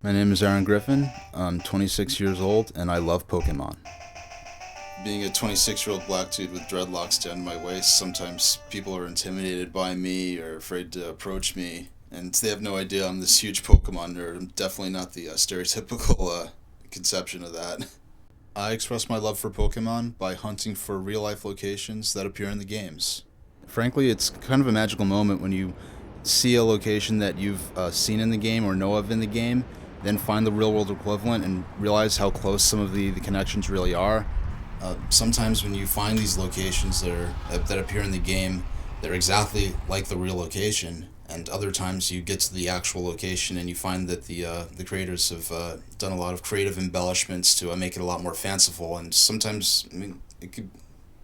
My name is Aaron Griffin. I'm 26 years old and I love Pokemon. Being a 26-year-old black dude with dreadlocks down my waist, sometimes people are intimidated by me or afraid to approach me, and they have no idea I'm this huge Pokemon nerd. I'm definitely not the stereotypical conception of that. I express my love for Pokemon by hunting for real-life locations that appear in the games. Frankly, it's kind of a magical moment when you see a location that you've seen in the game or know of in the game, then find the real-world equivalent and realize how close some of the connections really are. Sometimes when you find these locations that appear in the game, they're exactly like the real location, and other times you get to the actual location and you find that the creators have done a lot of creative embellishments to make it a lot more fanciful, and sometimes, I mean, it could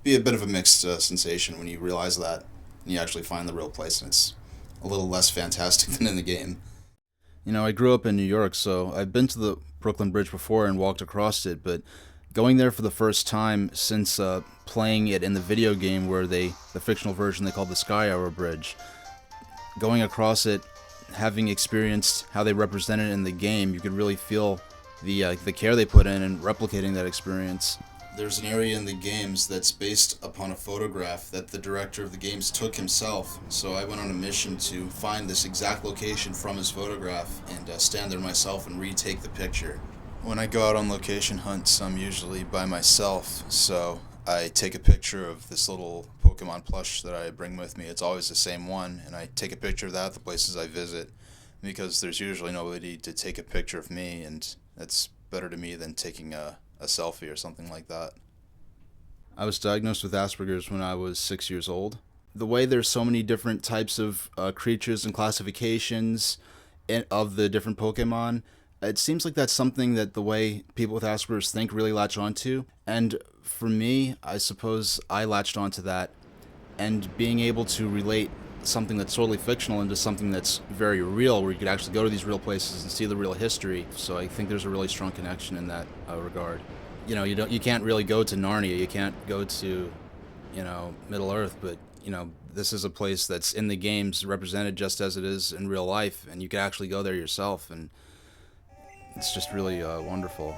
be a bit of a mixed sensation when you realize that and you actually find the real place and it's a little less fantastic than in the game. You know, I grew up in New York, so I've been to the Brooklyn Bridge before and walked across it, but going there for the first time since playing it in the video game where the fictional version they called the Sky Hour Bridge, going across it, having experienced how they represented it in the game, you could really feel the care they put in replicating that experience. There's an area in the games that's based upon a photograph that the director of the games took himself, so I went on a mission to find this exact location from his photograph and stand there myself and retake the picture. When I go out on location hunts, I'm usually by myself, so I take a picture of this little Pokemon plush that I bring with me. It's always the same one, and I take a picture of that at the places I visit, because there's usually nobody to take a picture of me, and that's better to me than taking a selfie or something like that. I was diagnosed with Asperger's when I was 6 years old. The way there's so many different types of creatures and classifications of the different Pokemon, it seems like that's something that the way people with Asperger's think really latch onto. And for me, I suppose I latched onto that, and being able to relate something that's totally fictional into something that's very real, where you could actually go to these real places and see the real history. So I think there's a really strong connection in that regard. You know, you can't really go to Narnia, you can't go to, Middle Earth, but this is a place that's in the games represented just as it is in real life, and you can actually go there yourself, and it's just really wonderful.